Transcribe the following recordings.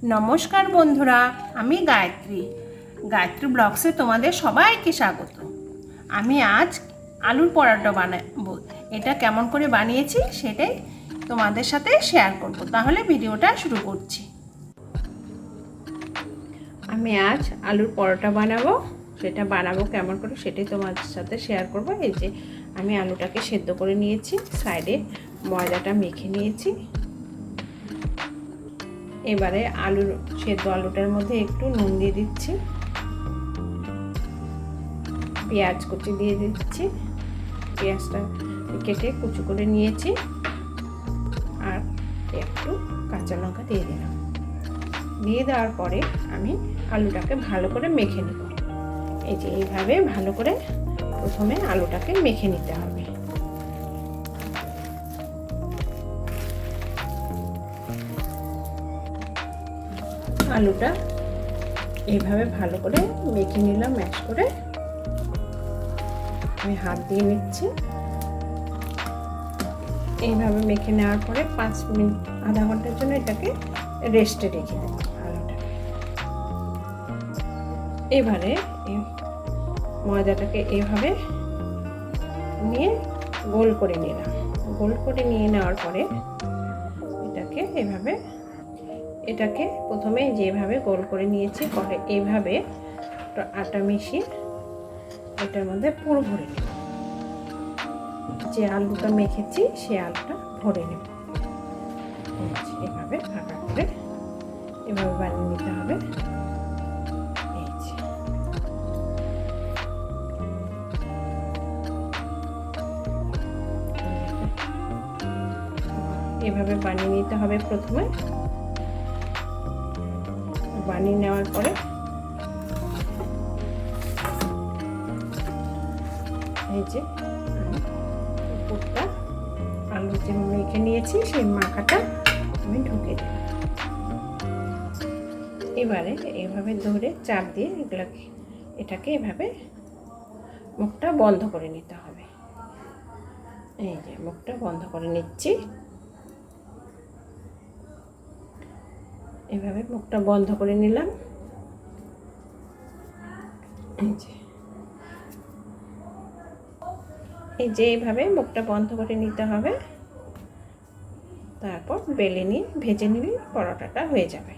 নমস্কার বন্ধুরা, আমি গায়ত্রী। গায়ত্রী ব্লগসে তোমাদের সবাইকে স্বাগত। আমি আজ আলুর পরোটা বানাবো। এটা কেমন করে বানিয়েছি সেটাই তোমাদের সাথে শেয়ার করব। তাহলে ভিডিওটা শুরু করছি। আমি আজ আলুর পরোটা বানাবো। সেটা বানাবো কেমন করে সেটাই তোমাদের সাথে শেয়ার করব। এই যে আমি আলুটাকে সেদ্ধ করে নিয়েছি, সাইডে ময়দাটা মেখে নিয়েছি। এবারে সেদ্ধ আলুটার মধ্যে একটু নুন দিয়ে দিচ্ছি, পেঁয়াজ কুচি দিয়ে দিচ্ছি, পেঁয়াজটা কেটে কুচি করে নিয়েছি, আর একটু কাঁচা লঙ্কা দিয়ে দিলাম। দিয়ে দেওয়ার পরে আমি আলুটাকে ভালো করে মেখে নেব। এই যে এইভাবে ভালো করে প্রথমে আলুটাকে মেখে নিতে হবে। আলুটা এইভাবে ভালো করে মেখে নিলাম, ম্যাশ করে আমি হাত দিয়ে নিচ্ছি। এইভাবে মেখে নেওয়ার পরে 5 মিনিট আধা ঘন্টার জন্য এটাকে রেস্টে রেখে দেব আলুটাকে। এবারে ময়দাটাকে এইভাবে নিয়ে গোল করে নিলাম। গোল করে নিয়ে নেওয়ার পরে এটাকে প্রথমে যেভাবে গোল করে নিয়েছি, পরে এইভাবে আটা মিশিয়ে এটার মধ্যে পুরো ভরে নেব। যে আলুটা মেখেছি সে আলুটা ভরে নেব। এভাবে ফাঁকা করে এভাবে বানিয়ে নিতে হবে। এভাবে বানিয়ে নিতে হবে। প্রথমে বানিয়ে নেওয়ার পরে এই যে পুরটা আলু যে মেখে নিয়েছি সেই মাখাটা আমি ঢুকে দিই। এবারে এভাবে ধরে চাপ দিয়ে এটাকে এভাবে মুখটা বন্ধ করে নিতে হবে। এই যে মুখটা বন্ধ করে নিচ্ছি। এভাবে মুখটা বন্ধ করে নিলাম। এই যে এইভাবে মুখটা বন্ধ করে নিতে হবে। তারপর বেলে নিয়ে ভেজে নিলে পরোটাটা হয়ে যাবে।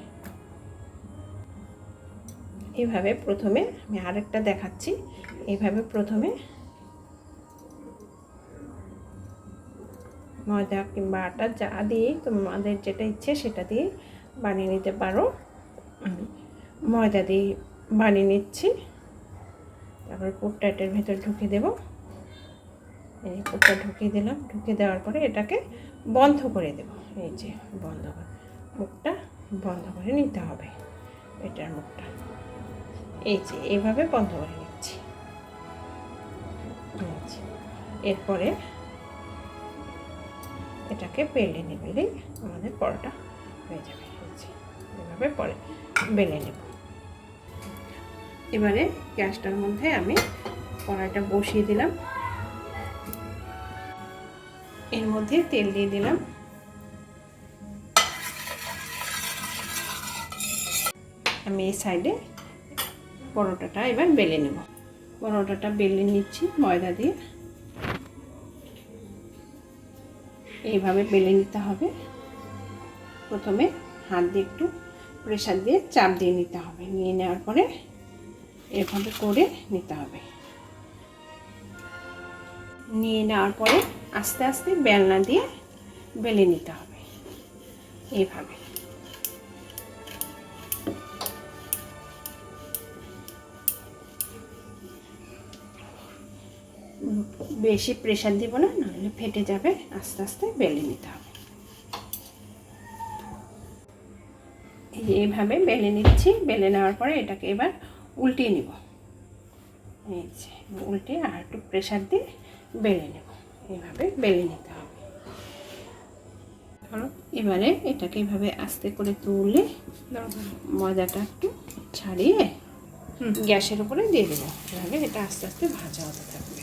এইভাবে প্রথমে আমি আরেকটা দেখাচ্ছি। এইভাবে প্রথমে ময়দা কিংবা আটা যা দিয়ে তোমাদের যেটা ইচ্ছে সেটা দিয়ে বানিয়ে নিতে পারো। আমি ময়দা দিয়ে বানিয়ে নিচ্ছি। তারপরে পুরটা এটার ভেতর ঢুকিয়ে দেব। এই পুরটা ঢুকিয়ে দিলাম। ঢুকিয়ে দেওয়ার পরে এটাকে বন্ধ করে দেব। এই যে মুখটা বন্ধ করে নিতে হবে। এটার মুখটা এই যে এইভাবে বন্ধ করে নিচ্ছি। এরপরে এটাকে বেলে নিলেই আমাদের পরোটা হয়ে যাবে। এভাবে পরে বেলে নেব। এবারে গ্যাসটার মধ্যে আমি কড়াইটা বসিয়ে দিলাম। এর মধ্যে তেল দিয়ে দিলাম। আমি এই সাইডে পরোটাটা এবার বেলে নেব। পরোটাটা বেলে নিচ্ছি ময়দা দিয়ে। এইভাবে বেলে নিতে হবে। প্রথমে হাত দিয়ে একটু প্রেসার দিয়ে চাপ দিয়ে নিতে হবে। নিয়ে নেওয়ার পরে এভাবে করে নিতে হবে। নিয়ে নেওয়ার পরে আস্তে আস্তে বেলনা দিয়ে বেলে নিতে হবে। এইভাবে বেশি প্রেসার দিব না, নাহলে ফেটে যাবে। আস্তে আস্তে বেলে নিতে হবে। এইভাবে বেলে নিচ্ছি। বেলে নেওয়ার পরে এটাকে এবার উল্টিয়ে নিব। এই যে উল্টে আর একটু প্রেসার দিয়ে বেলে নেব। এইভাবে বেলে নিতে হবে। ধরো এবারে এটাকে এইভাবে আস্তে করে তুলে ময়দাটা একটু ছাড়িয়ে গ্যাসের উপরে দিয়ে দেবো। এভাবে এটা আস্তে আস্তে ভাজা হতে থাকবে।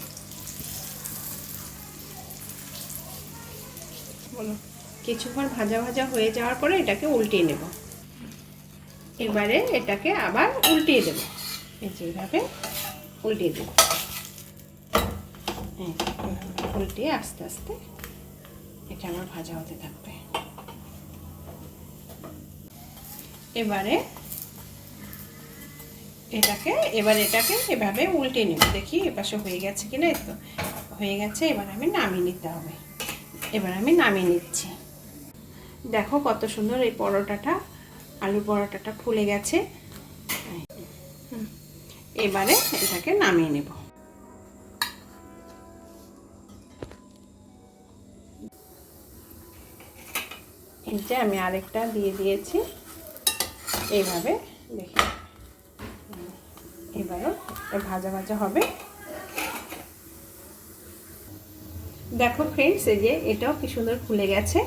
কিছুক্ষণ ভাজা ভাজা হয়ে যাওয়ার পরে এটাকে উল্টিয়ে নেব। এবারে এটাকে আবার উল্টিয়ে দেবো, এই যে এইভাবে উল্টিয়ে দেবো, উল্টিয়ে আস্তে আস্তে এটা আমার ভাজা হতে থাকবে। এবারে এটাকে এভাবে উল্টে নেব, দেখি এপাশে হয়ে গেছে কিনা। এই তো হয়ে গেছে, এবার আমি নামিয়ে নিতে হবে। এবার আমি নামিয়ে নিচ্ছি। দেখো কত সুন্দর এই পরোটাটা, আলু পরোটাটা ফুলে গেছে। এবারে এটাকে নামিয়ে নেব। এই যে আমি আরেকটা দিয়ে দিয়েছি, এইভাবে দেখি এবারও ভাজা ভাজা হবে। দেখো ফ্রেন্ডস, এই যে এটাও কি সুন্দর ফুলে গেছে।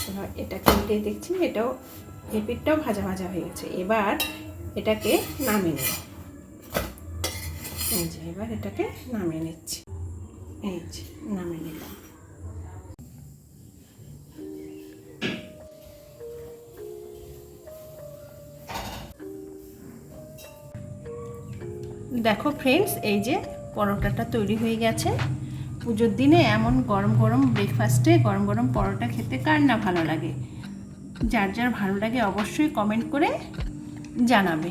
এবার এটাকে উল্টে দেখছি, এটাও এই পিঠটাও ভাজা ভাজা হয়ে গেছে। এবার এটাকে নামিয়ে নেব। এই যে এবার এটাকে নামিয়ে নিচ্ছি, এই যে নামিয়ে নিলাম। দেখো ফ্রেন্ডস, এই যে পরোটাটা তৈরি হয়ে গেছে। পুজোর দিনে এমন গরম গরম ব্রেকফাস্টে গরম গরম পরোটা খেতে কার না ভালো লাগে। যার যার ভালো লাগে অবশ্যই কমেন্ট করে জানাবে।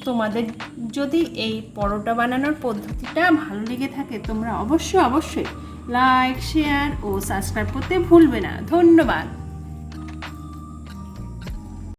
তোমাদের যদি এই পরোটা বানানোর পদ্ধতিটা ভালো লেগে থাকে, তোমরা অবশ্যই লাইক, শেয়ার ও সাবস্ক্রাইব করতে ভুলবে না। ধন্যবাদ।